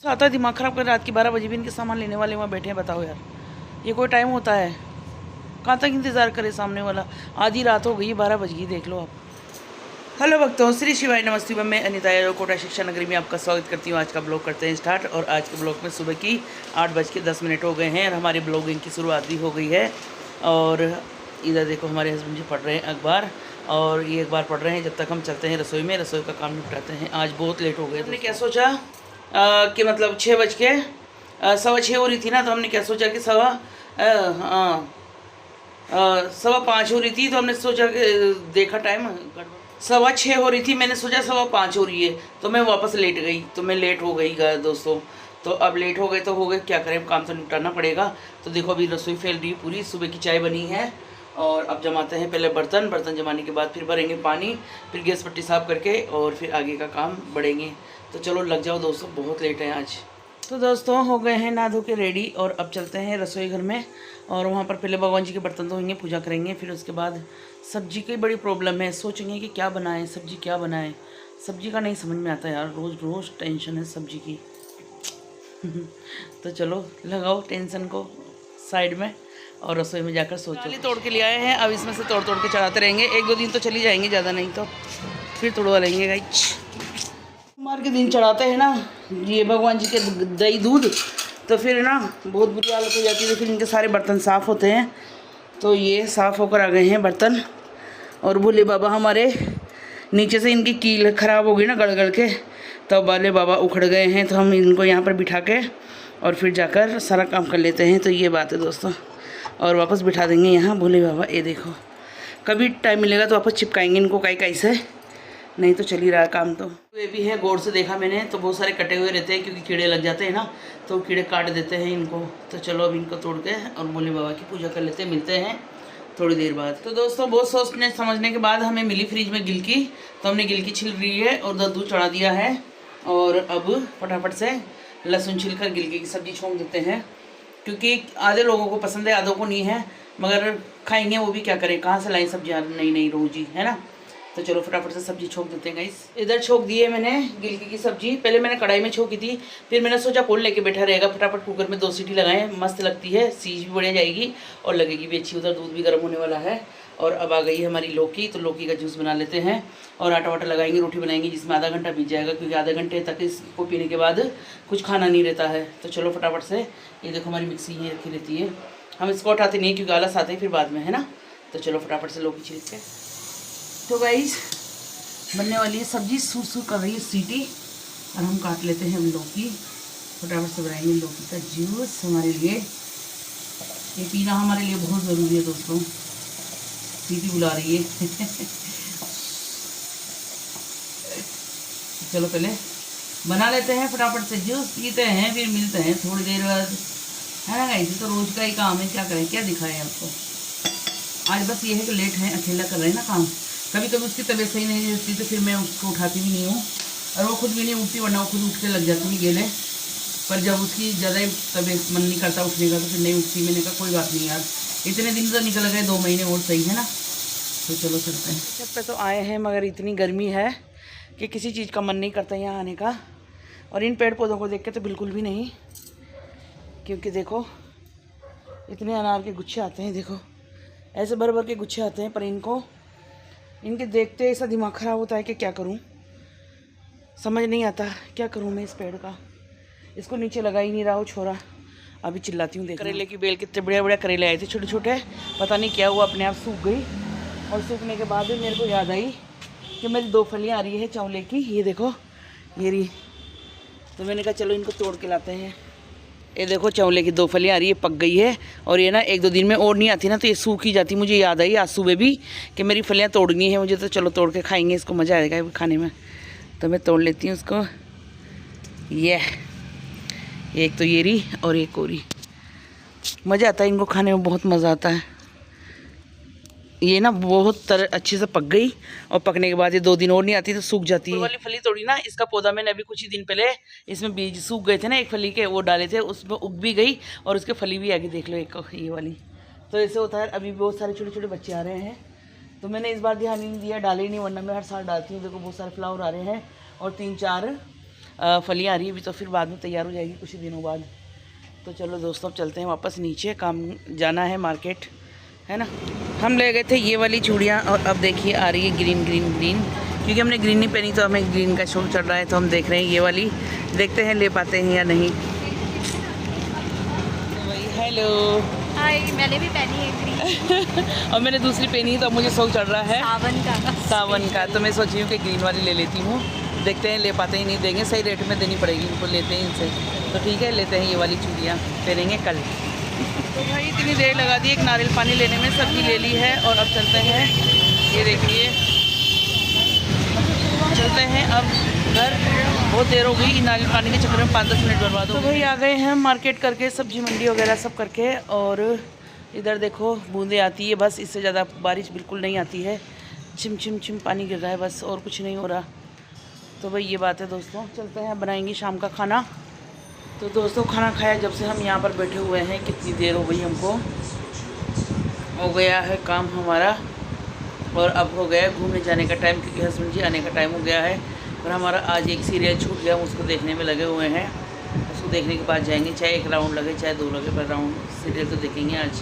आता है दिमाग खराब कर। रात की 12 बजे भी इनके सामान लेने वाले वहाँ बैठे हैं। बताओ यार, ये कोई टाइम होता है? कहाँ तक इंतज़ार करे सामने वाला? आधी रात हो गई, 12 बज गई, देख लो आप। हेलो भक्तों, श्री शिवाय नमस्ते। मैं अनिता यादव कोटा शिक्षा नगरी में आपका स्वागत करती हूँ। आज का ब्लॉग करते हैं स्टार्ट। और आज के ब्लॉग में सुबह की 8:10 हो गए हैं और हमारी ब्लॉगिंग की शुरुआत भी हो गई है। और इधर देखो हमारे हस्बैंड जी पढ़ रहे हैं अखबार, और ये अखबार पढ़ रहे हैं जब तक हम चलते हैं रसोई में, रसोई का काम निपटाते हैं। आज बहुत लेट हो गए। हमने क्या सोचा कि मतलब 6:15 हो रही थी ना, तो हमने क्या सोचा कि 5:15 हो रही थी, तो हमने सोचा कि देखा टाइम 6:15 हो रही थी, मैंने सोचा 5:15 हो रही है, तो मैं वापस लेट गई। तो मैं लेट हो गई दोस्तों। तो अब लेट हो गए तो हो गए, क्या करें, काम तो निपटाना पड़ेगा। तो देखो अभी रसोई फैल रही है पूरी, सुबह की चाय बनी है। और अब जमाते हैं पहले बर्तन जमाने के बाद फिर भरेंगे पानी, फिर गैस पट्टी साफ़ करके और फिर आगे का काम बढ़ेंगे। तो चलो लग जाओ दोस्तों, बहुत लेट है आज। तो दोस्तों हो गए हैं नहा धो के रेडी, और अब चलते हैं रसोई घर में। और वहाँ पर पहले भगवान जी के बर्तन धोएंगे, पूजा करेंगे, फिर उसके बाद सब्जी की बड़ी प्रॉब्लम है। सोचेंगे कि क्या बनाएं, सब्जी क्या बनाएं। सब्जी का नहीं समझ में आता यार, रोज़ रोज़ टेंशन है सब्जी की। तो चलो लगाओ टेंशन को साइड में और रसोई में जाकर सोचो। खाली तोड़ के ले आए हैं, अब इसमें से तोड़ तोड़ के चढ़ाते रहेंगे। 1-2 दिन तो चली जाएंगे, ज़्यादा नहीं तो फिर तोड़वा लेंगे गाइस। सोमवार के दिन चढ़ाते हैं ना ये भगवान जी के दही दूध, तो फिर ना बहुत बुरी हालत हो जाती है। तो फिर इनके सारे बर्तन साफ़ होते हैं। तो ये साफ़ होकर आ गए हैं बर्तन। और भोले बाबा हमारे नीचे से इनकी कील ख़राब हो गई ना गड़ गड़ के, तब वाले बाबा उखड़ गए हैं। तो हम इनको यहाँ पर बिठा के और फिर जाकर सारा काम कर लेते हैं। तो ये बात है दोस्तों, और वापस बिठा देंगे यहाँ भोले बाबा। ये देखो कभी टाइम मिलेगा तो वापस चिपकाएंगे इनको काई से, नहीं तो चल ही रहा है काम। तो ये भी है, गौर से देखा मैंने तो बहुत सारे कटे हुए रहते हैं, क्योंकि कीड़े लग जाते हैं ना, तो कीड़े काट देते हैं इनको। तो चलो अब इनको तोड़ के और भोले बाबा की पूजा कर लेते हैं। मिलते हैं थोड़ी देर बाद। तो दोस्तों बहुत सोचने समझने के बाद हमें मिली फ्रिज में गिलकी, तो हमने गिलकी छिल रही है और दूध चढ़ा दिया है। और अब फटाफट से लहसुन छिलकर गिलकी की सब्ज़ी छोंक देते हैं, क्योंकि आधे लोगों को पसंद है, आधों को नहीं है, मगर खाएंगे वो भी क्या करें, कहाँ से लाएं सब्जियाँ नई नई रोज ही, है ना। तो चलो फटाफट से सब्जी छोंक देते हैं गाइस। इधर छोंक दी है मैंने गिलकी की सब्जी। पहले मैंने कढ़ाई में छोंकी थी, फिर मैंने सोचा कौन लेके बैठा रहेगा, फटाफट कुकर में 2 सीटी लगाएं, मस्त लगती है, सीज भी बढ़िया जाएगी और लगेगी भी अच्छी। उधर दूध भी गर्म होने वाला है। और अब आ गई है हमारी लौकी, तो लौकी का जूस बना लेते हैं और आटा वाटा लगाएंगे, रोटी बनाएंगे, जिसमें आधा घंटा बीत जाएगा, क्योंकि आधे घंटे तक इसको पीने के बाद कुछ खाना नहीं रहता है। तो चलो फटाफट से, ये देखो हमारी मिक्सी ये रखी रहती है, हम इसको उठाते नहीं क्योंकि आलस आते हैं फिर बाद में, है ना। तो चलो फटाफट से लौकी छिल के। तो गाइस बनने वाली है सब्जी, सूर सूर कर रही है सीटी, और हम काट लेते हैं लौकी। फटाफट से बनाएंगे लौकी का जूस हमारे लिए। ये पीना हमारे लिए बहुत ज़रूरी है दोस्तों। सीटी बुला रही है। चलो पहले बना लेते हैं फटाफट से जूस, पीते हैं, फिर मिलते हैं थोड़ी देर बाद, है ना गाइस। तो रोज़ का ही काम है, क्या करें, क्या दिखाएं आपको। आज बस ये है कि लेट है, अकेला कर रहे हैं ना काम। कभी कभी उसकी तबीयत सही नहीं रहती तो फिर मैं उसको उठाती भी नहीं हूँ, और वो खुद भी नहीं उठती, वरना वो खुद उठ के लग जाती है गेले। पर जब उसकी ज़्यादा तबीयत मन नहीं करता उठने का तो फिर नहीं उठती। मैंने कहा कोई बात नहीं यार, इतने दिन तो निकल गए, 2 महीने और सही है ना। तो चलो चलते हैं। छत पे तो आए हैं, मगर इतनी गर्मी है कि किसी चीज़ का मन नहीं करता यहाँ आने का। और इन पेड़ पौधों को देख के तो बिल्कुल भी नहीं, क्योंकि देखो इतने अनार के गुच्छे आते हैं, देखो ऐसे भर भर के गुच्छे आते हैं। पर इनके देखते ऐसा दिमाग ख़राब होता है कि क्या करूं, समझ नहीं आता क्या करूं मैं इस पेड़ का। इसको नीचे लगा ही नहीं रहा वो छोरा, अभी चिल्लाती हूँ। देख करेले की बेल, कितने बढ़िया बढ़िया करेले आए थे छोटे छोटे, पता नहीं क्या हुआ, अपने आप सूख गई। और सूखने के बाद मेरे को याद आई कि मेरी 2 फलियाँ आ रही है चौले की, ये देखो ये रही। तो मैंने कहा चलो इनको तोड़ के लाते हैं। ये देखो चौले की 2 फलियाँ आ रही है, पक गई है। और ये ना 1-2 दिन में और नहीं आती ना, तो ये सूख ही जाती। मुझे याद आई आज सुबह भी कि मेरी फलियाँ तोड़नी है मुझे, तो चलो तोड़ के खाएंगे, इसको मज़ा आएगा खाने में। तो मैं तोड़ लेती हूँ उसको। ये एक तो ये रही और एक और रही, मज़ा आता है इनको खाने में, बहुत मज़ा आता है। ये ना बहुत अच्छे से पक गई, और पकने के बाद ये 2 दिन और नहीं आती तो सूख जाती है। वाली फली तोड़ी ना, इसका पौधा मैंने अभी कुछ ही दिन पहले, इसमें बीज सूख गए थे ना एक फली के, वो डाले थे, उसमें उग भी गई और उसके फली भी आगे देख लो एक ये वाली। तो ऐसे होता है। अभी बहुत सारे छोटे छोटे बच्चे आ रहे हैं, तो मैंने इस बार ध्यान ही नहीं दिया, डाले ही नहीं, वरना मैं हर साल डालती हूँ। देखो बहुत सारे फ्लावर आ रहे हैं और 3-4 फलियाँ आ रही है अभी, तो फिर बाद में तैयार हो जाएगी कुछ दिनों बाद। तो चलो दोस्तों अब चलते हैं वापस नीचे, काम जाना है मार्केट, है ना। हम ले गए थे ये वाली चूड़ियाँ और अब देखिए आ रही है ग्रीन ग्रीन ग्रीन, क्योंकि हमने ग्रीन नहीं पहनी तो हमें ग्रीन का शौक चल रहा है, तो हम देख रहे हैं ये वाली, देखते हैं ले पाते हैं या नहीं। हेलो हाय, मैंने भी पहनी है ग्रीन और मैंने दूसरी पहनी है, तो अब मुझे शौक चढ़ रहा है सावन का, तो मैं सोच रही हूँ कि ग्रीन वाली ले लेती हूँ, देखते हैं ले पाते हैं नहीं, देंगे सही रेट में देनी पड़ेगी इनको, लेते हैं इनसे, तो ठीक है लेते हैं ये वाली चूड़ियाँ, पहनेंगे कल। तो भाई इतनी देर लगा दी एक नारियल पानी लेने में, सब्जी ले ली है और अब चलते हैं, ये देखिए चलते हैं अब घर, बहुत देर हो गई नारियल पानी के चक्कर में 5-10 मिनट बर्बाद हो गए। तो भाई आ गए हैं मार्केट करके, सब्जी मंडी वगैरह सब करके, और इधर देखो बूंदें आती है बस, इससे ज़्यादा बारिश बिल्कुल नहीं आती है, छिम छिम छिम पानी गिर रहा है बस, और कुछ नहीं हो रहा। तो भाई ये बात है दोस्तों, चलते हैं बनाएंगे शाम का खाना। तो दोस्तों खाना खाया जब से हम यहाँ पर बैठे हुए हैं, कितनी देर हो गई हमको, हो गया है काम हमारा, और अब हो गया घूमने जाने का टाइम, क्योंकि हस्बैंड जी आने का टाइम हो गया है। और हमारा आज एक सीरियल छूट गया, उसको देखने में लगे हुए हैं, उसको देखने के बाद जाएंगे, चाहे 1 राउंड लगे चाहे 2 लगे, पर राउंड सीरियल तो देखेंगे आज।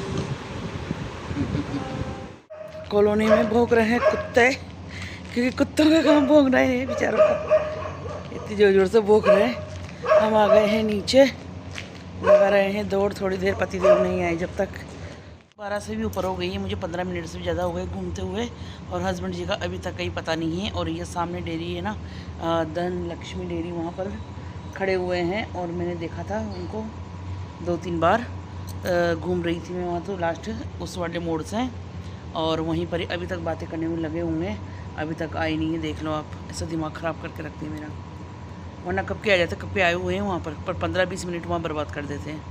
कॉलोनी में भौंक रहे हैं कुत्ते, क्योंकि कुत्तों का काम भौंकना है बेचारों का, इतनी ज़ोर ज़ोर से भौंक रहे हैं। हम आ गए हैं नीचे, लगा रहे हैं दौड़, थोड़ी देर पतिदेव नहीं आए जब तक, 12 से भी ऊपर हो गई है, मुझे 15 मिनट से भी ज़्यादा हो गए घूमते हुए, और हस्बैंड जी का अभी तक कहीं पता नहीं है। और ये सामने डेयरी है ना, धन लक्ष्मी डेयरी, वहाँ पर खड़े हुए हैं, और मैंने देखा था उनको 2-3 बार, घूम रही थी मैं वहाँ, तो लास्ट उस वाले मोड़ से, और वहीं पर अभी तक बातें करने में लगे होंगे, अभी तक आए नहीं है। देख लो आप, ऐसा दिमाग ख़राब करके रखते हैं मेरा, वरना कब के आ जाते, कब के आए हुए हैं वहाँ पर 15-20 मिनट वहाँ बर्बाद कर देते हैं।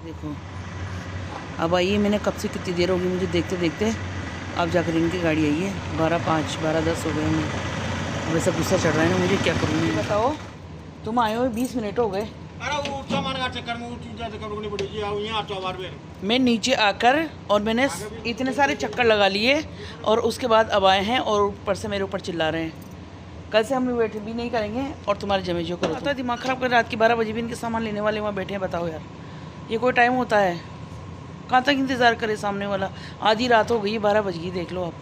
देखो अब आइए, मैंने कब से कितनी देर होगी मुझे देखते देखते, अब जाकर इनकी गाड़ी आई है, 12:05 12:10 हो गए हैं। अब ऐसा गुस्सा चढ़ रहा है ना मुझे, क्या करूँगी बताओ, तुम आए हो 20 मिनट हो गए। मैं नीचे आकर और मैंने इतने सारे चक्कर लगा लिए, और उसके बाद अब आए हैं, और ऊपर से मेरे ऊपर चिल्ला रहे हैं, कल से हम वेट भी नहीं करेंगे, और तुम्हारे जमे जो करो। तो दिमाग ख़राब कर, रात के 12 बजे भी इनके सामान लेने वाले वहाँ बैठे हैं, बताओ यार ये कोई टाइम होता है, कहाँ तक इंतज़ार करे सामने वाला, आधी रात हो गई, 12 बज गई, देख लो आप।